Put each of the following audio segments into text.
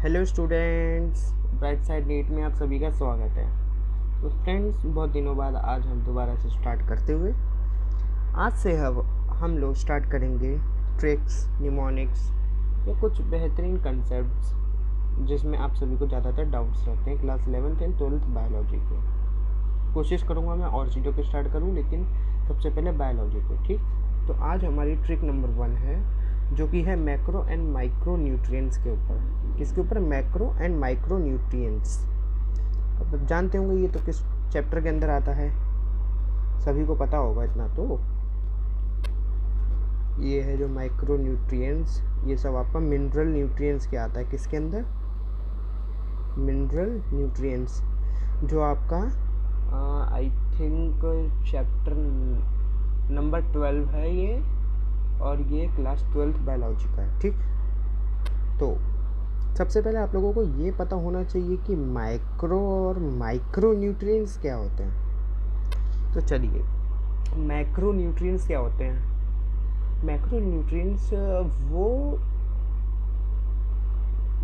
Hello students, bright side NEET में आप सभी का स्वागत है। तो फ्रेंड्स, बहुत दिनों बाद आज हम दोबारा से स्टार्ट करते हुए आज से हम लोग स्टार्ट करेंगे ट्रिक्स, निमोनिक्स या कुछ बेहतरीन कंसेप्ट्स जिसमें आप सभी को ज़्यादातर डाउट्स रहते हैं class 11th and 12th biology के। कोशिश करूँगा मैं और चीज़ों को स्टार्ट करूँ, लेकिन सबसे पहले बायोलॉजी को। ठीक, तो आज हमारी ट्रिक नंबर 1 है जो कि है मैक्रो एंड माइक्रो न्यूट्रिएंट्स के ऊपर। किसके ऊपर? Macro and micro nutrients. अब जानते होंगे ये तो किस चैप्टर के अंदर आता है, सभी को पता होगा इतना तो। ये है जो माइक्रो न्यूट्रिएंट्स, ये सब आपका मिनरल न्यूट्रिएंट्स के आता है। किसके अंदर? मिनरल न्यूट्रिएंट्स, जो आपका आई थिंक चैप्टर नंबर 12 है ये, और ये क्लास 12th बायोलॉजी का है। ठीक, तो सबसे पहले आप लोगों को ये पता होना चाहिए कि माइक्रो और माइक्रो न्यूट्रिएंट्स क्या होते हैं। तो चलिए, मैक्रो न्यूट्रिएंट्स क्या होते हैं? मैक्रो न्यूट्रिएंट्स वो,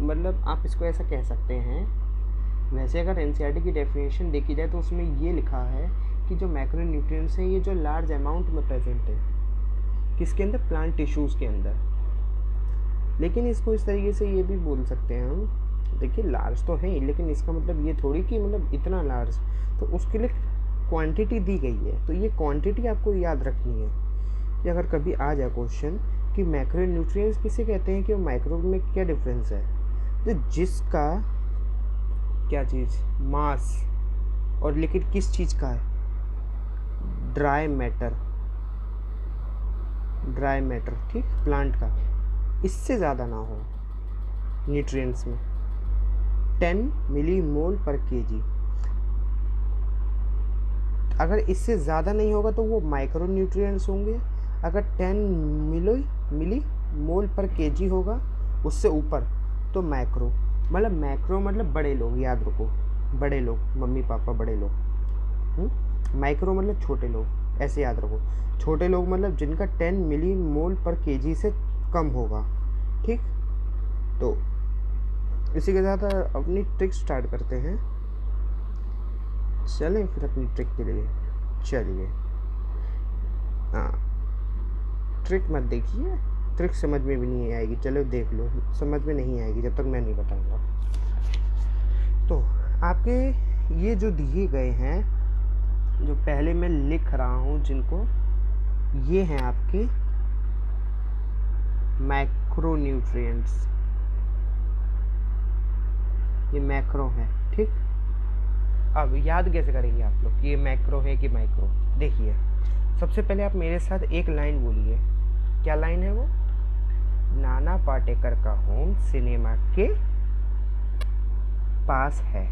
मतलब आप इसको ऐसा कह सकते हैं, वैसे अगर एनसीईआरटी की डेफिनेशन देखी जाए तो उसमें ये लिखा है कि जो मैक्रो न्यूट्रिएंट्स हैं ये जो लार्ज अमाउंट में प्रेजेंट है। किसके अंदर? प्लांट टिश्यूज़ के अंदर। लेकिन इसको इस तरीके से ये भी बोल सकते हैं हम, देखिए लार्ज तो है लेकिन इसका मतलब ये थोड़ी कि मतलब इतना लार्ज, तो उसके लिए क्वांटिटी दी गई है। तो ये क्वांटिटी आपको याद रखनी है कि अगर कभी आ जाए क्वेश्चन कि मैक्रो न्यूट्रिएंट्स किसे कहते हैं कि वो माइक्रो में क्या डिफरेंस है, तो जिसका क्या चीज़ मास और लेकिन किस चीज़ का है? ड्राई मैटर, ड्राई मैटर, ठीक, प्लांट का, इससे ज़्यादा ना हो न्यूट्रिएंट्स में। 10 मिलीमोल पर केजी। अगर इससे ज़्यादा नहीं होगा तो वो माइक्रो न्यूट्रिएंट्स होंगे। अगर 10 मिलीमोल पर केजी होगा उससे ऊपर तो मैक्रो। मतलब मैक्रो मतलब बड़े लोग, याद रखो, बड़े लोग, मम्मी पापा बड़े लोग। माइक्रो मतलब छोटे लोग, ऐसे याद रखो। छोटे लोग मतलब जिनका 10 मिलीमोल पर केजी से कम होगा। ठीक, तो इसी के साथ अपनी ट्रिक स्टार्ट करते हैं। चलें फिर अपनी ट्रिक के लिए। चलिए, हाँ, ट्रिक मत देखिए, ट्रिक समझ में भी नहीं आएगी। चलो देख लो, समझ में नहीं आएगी जब तक मैं नहीं बताऊंगा। तो आपके ये जो दिए गए हैं, जो पहले मैं लिख रहा हूँ जिनको, ये हैं आपके मैक्रो न्यूट्रिएंट्स। ये मैक्रो है। ठीक, अब याद कैसे करेंगे आप लोग कि ये मैक्रो है कि माइक्रो? देखिए, सबसे पहले आप मेरे साथ एक लाइन बोलिए। क्या लाइन है वो? नाना पाटेकर का होम सिनेमा के पास है।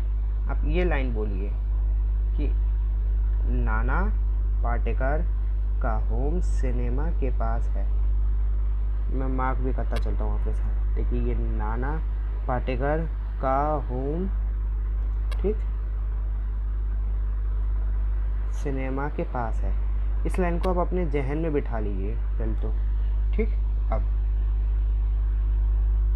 आप ये लाइन बोलिए कि नाना पाटेकर का होम सिनेमा के पास है। मैं मार्क भी करता चलता हूँ आपके साथ। देखिए, ये नाना पाटेकर का होम, ठीक, सिनेमा के पास है। इस लाइन को आप अपने जहन में बिठा लीजिए पहले तो। ठीक, अब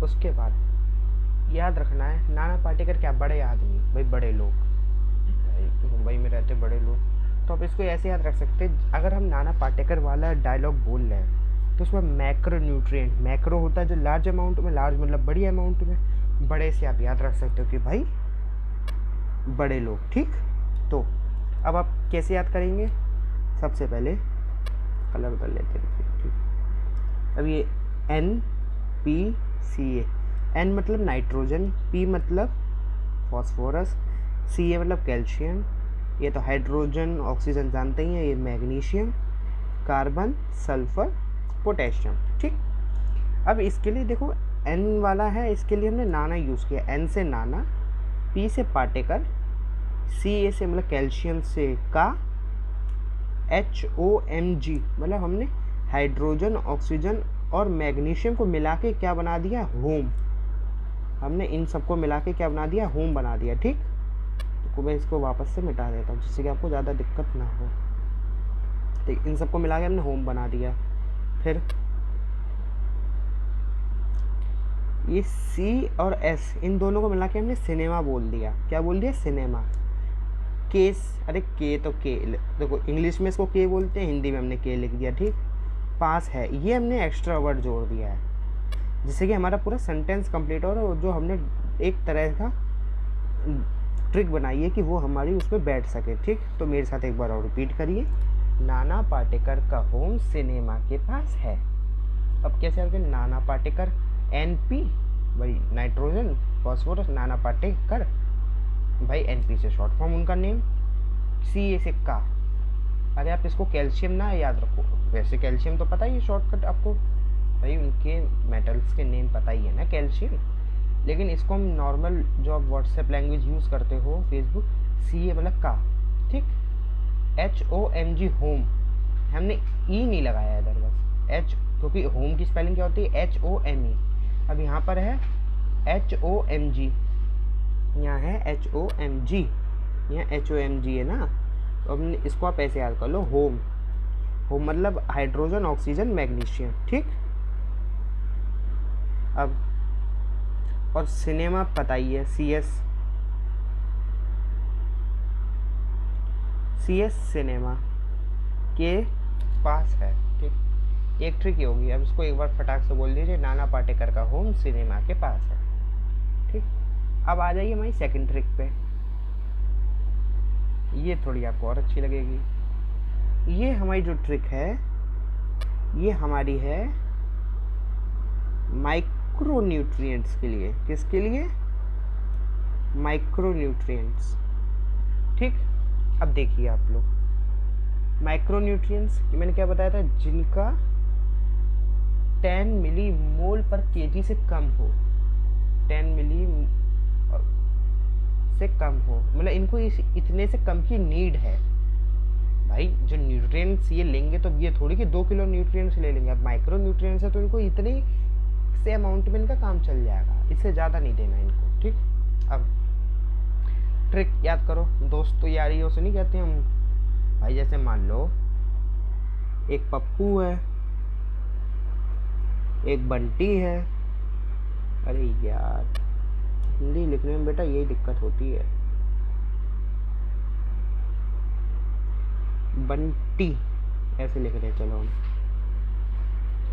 उसके बाद याद रखना है, नाना पाटेकर क्या? बड़े आदमी, भाई बड़े लोग, भाई मुंबई में रहते बड़े लोग। तो आप इसको ऐसे याद रख सकते हैं, अगर हम नाना पाटेकर वाला डायलॉग बोल रहे हैं तो उसमें मैक्रो न्यूट्रिएंट, मैक्रो होता है जो लार्ज अमाउंट में, लार्ज मतलब बड़ी अमाउंट में, बड़े से आप याद रख सकते हो कि भाई बड़े लोग। ठीक, तो अब आप कैसे याद करेंगे? सबसे पहले कलर बदल लेते हैं। ठीक, अब ये NPCA, N मतलब नाइट्रोजन, P मतलब फॉस्फोरस, Ca मतलब कैल्शियम, ये तो हाइड्रोजन ऑक्सीजन जानते ही हैं, ये मैग्नीशियम, कार्बन, सल्फर, पोटेशियम। ठीक, अब इसके लिए देखो N वाला है, इसके लिए हमने नाना यूज़ किया। N से नाना, P से पाटेकर, Ca से मतलब कैल्शियम से का, HOMG मतलब हमने हाइड्रोजन, ऑक्सीजन और मैग्नीशियम को मिला के क्या बना दिया? होम। हमने इन सबको मिला के क्या बना दिया? होम बना दिया। ठीक, तो मैं इसको वापस से मिटा देता हूँ जिससे कि आपको ज़्यादा दिक्कत ना हो। ठीक, इन सबको मिला के हमने होम बना दिया। फिर ये सी और एस इन दोनों को मिला के हमने सिनेमा बोल दिया। क्या बोल दिया? सिनेमा। केस, अरे के तो के देखो, इंग्लिश में इसको के बोलते हैं, हिंदी में हमने के लिख दिया, ठीक। पास है, ये हमने एक्स्ट्रा वर्ड जोड़ दिया है जिससे कि हमारा पूरा सेंटेंस कंप्लीट हो। और जो हमने एक तरह का ट्रिक बनाई है कि वो हमारी उस पर बैठ सके, ठीक। तो मेरे साथ एक बार और रिपीट करिए, नाना पाटेकर का होम सिनेमा के पास है। अब कैसे आगे? नाना पाटेकर, NP भाई नाइट्रोजन फॉस्फोरस, नाना पाटेकर भाई NP से शॉर्ट फॉर्म उनका नेम, CA से का। अरे आप इसको कैल्शियम ना याद रखो, वैसे कैल्शियम तो पता ही है शॉर्टकट आपको, भाई उनके मेटल्स के नेम पता ही है ना, कैल्शियम। लेकिन इसको हम नॉर्मल जो आप व्हाट्सएप लैंग्वेज यूज़ करते हो, फेसबुक, CA मतलब का, ठीक। HOMG होम, हमने ई नहीं लगाया इधर, बस H, क्योंकि होम की स्पेलिंग क्या होती है? HOME। अब यहाँ पर है HOMG, यहाँ है HOMG, यहाँ HOMG है ना। तो अब इसको आप ऐसे याद कर लो, होम। होम मतलब हाइड्रोजन, ऑक्सीजन, मैग्नीशियम, ठीक। अब और सिनेमा पता ही है, CS सिनेमा के पास है, ठीक। एक ट्रिक ही होगी। अब इसको एक बार फटाक से बोल दीजिए, नाना पाटेकर का होम सिनेमा के पास है, ठीक। अब आ जाइए हमारी सेकंड ट्रिक पे, ये थोड़ी आपको और अच्छी लगेगी। ये हमारी जो ट्रिक है ये हमारी है माइक्रोन्यूट्रिएंट्स के लिए। किसके लिए? माइक्रोन्यूट्रिएंट्स, ठीक। अब देखिए आप लोग, माइक्रोन्यूट्रिएंट्स मैंने क्या बताया था? जिनका 10 मिलीमोल पर केजी से कम हो, 10 मिली से कम हो, मतलब इनको इतने से कम की नीड है। भाई जो न्यूट्रिएंट्स ये लेंगे तो ये थोड़ी कि 2 किलो न्यूट्रिएंट्स ले लेंगे। अब माइक्रो न्यूट्रिएंट्स है तो इनको इतने से अमाउंट में इनका काम चल जाएगा, इससे ज़्यादा नहीं देना इनको, ठीक। अब ट्रिक याद करो, दोस्तों यारियों से नहीं कहते हम भाई। जैसे मान लो एक पप्पू है, एक बंटी है। अरे यार हिंदी लिखने में बेटा यही दिक्कत होती है। बंटी ऐसे लिख रहे हैं, चलो हम,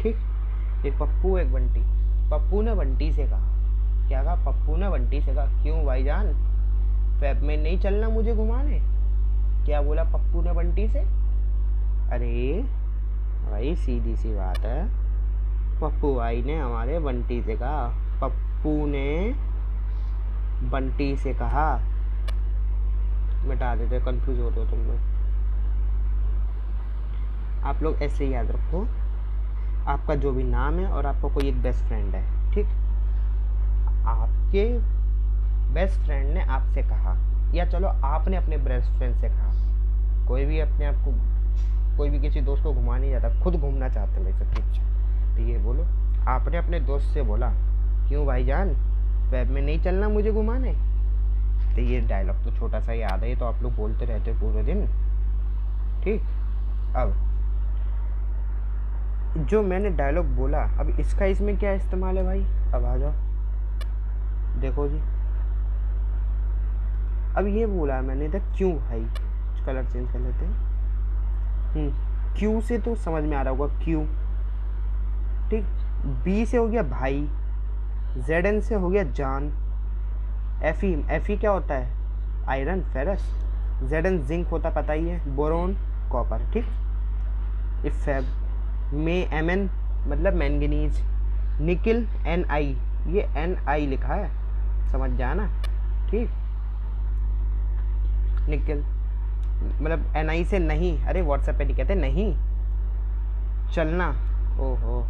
ठीक। एक पप्पू एक बंटी। पप्पू ने बंटी से कहा, क्या कहा? पप्पू ने बंटी से कहा, क्यों भाईजान फैब में नहीं चलना मुझे घुमाने? क्या बोला पप्पू ने बंटी से? अरे भाई सीधी सी बात है, पप्पू भाई ने हमारे बंटी से कहा, पप्पू ने बंटी से कहा। मिटा देते, कंफ्यूज होते हो तुम लोग। आप लोग ऐसे ही याद रखो, आपका जो भी नाम है और आपका कोई एक बेस्ट फ्रेंड है, ठीक। आपके बेस्ट फ्रेंड ने आपसे कहा, या चलो आपने अपने बेस्ट फ्रेंड से कहा। कोई भी अपने आप को, कोई भी किसी दोस्त को घुमा नहीं जाता, खुद घूमना चाहते हैं वैसे, ठीक। तो ये बोलो, आपने अपने दोस्त से बोला, क्यों भाईजान वेब में नहीं चलना मुझे घुमाने? तो ये डायलॉग तो छोटा सा याद है, ये तो आप लोग बोलते रहते हो पूरे दिन, ठीक। अब जो मैंने डायलॉग बोला, अब इसका इसमें क्या इस्तेमाल है भाई? अब आ जाओ, देखो जी। अब ये बोला मैंने था, क्यों भाई, कलर चेंज कर लेते हैं। क्यू से तो समझ में आ रहा होगा, क्यू, ठीक। बी से हो गया भाई, ZN से हो गया जान, Fe क्या होता है? Iron, ferrous. ZN जिंक होता पता ही है, बोरोन, कॉपर, ठीक। फैब में Mn मतलब मैंगनीज, निकिल Ni, ये Ni लिखा है, समझ जाना, ठीक। निकिल मतलब Ni से नहीं, अरे व्हाट्सएप पे नहीं कहते नहीं, चलना, ओहो,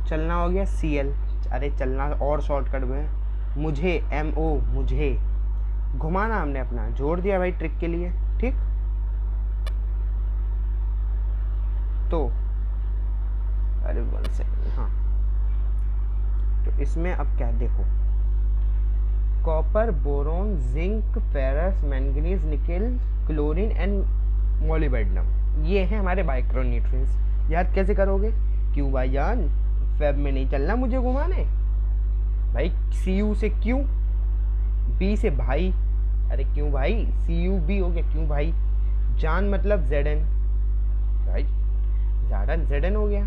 चलना हो गया Cl, अरे चलना और शॉर्टकट में, मुझे MO, मुझे, घुमाना हमने अपना जोड़ दिया भाई ट्रिक के लिए, ठीक। तो अरे 1 सेकंड, हाँ, तो इसमें अब क्या देखो, copper, boron, zinc, ferrous, manganese, nickel, chlorine and molybdenum, ये हैं हमारे माइक्रोन्यूट्रिएंट्स। याद कैसे करोगे क्यों भाईजान, फेब में नहीं चलना मुझे घुमाने भाई। CU से क्यों, B से भाई, अरे क्यों भाई, CUB हो गया, क्यों भाई। जान मतलब ZN भाई, ज़्यादा ZN हो गया।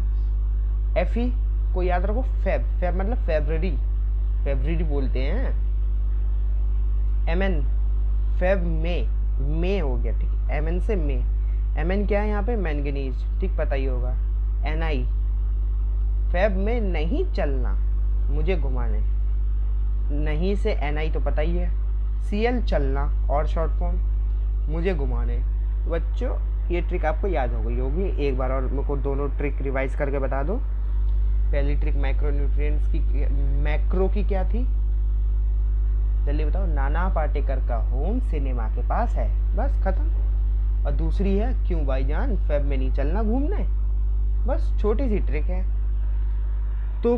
FE को याद रखो, फेब, फेब मतलब फेब्रवरी, फेब्रवरी बोलते हैं। MN फेब में हो गया, ठीक है। MN से में, MN क्या है यहाँ पे, मैंगनीज, ठीक, पता ही होगा। NI फेब में नहीं चलना मुझे घुमाने, नहीं से NI तो पता ही है। CL चलना और शॉर्ट फॉर्म, मुझे घुमाने। बच्चों ये ट्रिक आपको याद हो गई होगी, एक बार और मेरे को दोनों ट्रिक रिवाइज करके बता दो। पहली ट्रिक मैक्रोन्यूट्रिएंट्स की, मैक्रो की क्या थी, जल्दी बताओ। नाना पाटेकर का होम सिनेमा के पास है, बस खत्म। और दूसरी है क्यों भाईजान फेब में नहीं चलना घूमने, बस छोटी सी ट्रिक है। तो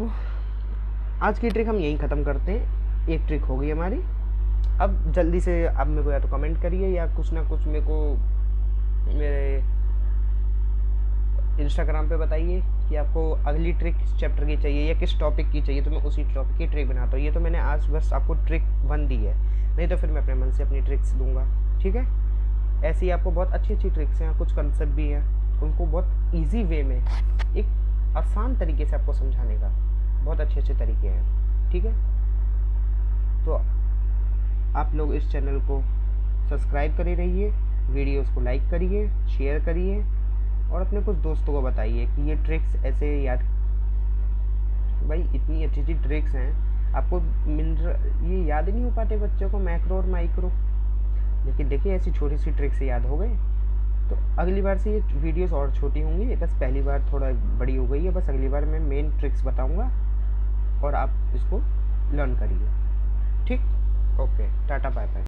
आज की ट्रिक हम यहीं ख़त्म करते हैं, एक ट्रिक हो गई हमारी। अब जल्दी से आप मेरे को या तो कमेंट करिए या कुछ ना कुछ मेरे को मेरे इंस्टाग्राम पे बताइए कि आपको अगली ट्रिक किस चैप्टर की चाहिए या किस टॉपिक की चाहिए, तो मैं उसी टॉपिक की ट्रिक बनाता हूँ। ये तो मैंने आज बस आपको ट्रिक 1 दी है, नहीं तो फिर मैं अपने मन से अपनी ट्रिक्स दूंगा, ठीक है। ऐसे ही आपको बहुत अच्छी अच्छी ट्रिक्स हैं, कुछ कंसेप्ट भी हैं, उनको बहुत ईजी वे में, एक आसान तरीके से आपको समझाने का बहुत अच्छे अच्छे तरीके हैं, ठीक है। तो आप लोग इस चैनल को सब्सक्राइब करे रहिए, वीडियोस को लाइक करिए, शेयर करिए और अपने कुछ दोस्तों को बताइए कि ये ट्रिक्स ऐसे याद, भाई इतनी अच्छी अच्छी ट्रिक्स हैं आपको ये याद नहीं हो पाते बच्चों को, मैक्रो और माइक्रो। लेकिन देखिए ऐसी छोटी सी ट्रिक से याद हो गए, तो अगली बार से ये वीडियोस और छोटी होंगी, बस पहली बार थोड़ा बड़ी हो गई है, बस अगली बार मैं मेन ट्रिक्स बताऊंगा और आप इसको लर्न करिए, ठीक। Okay, tata bye bye.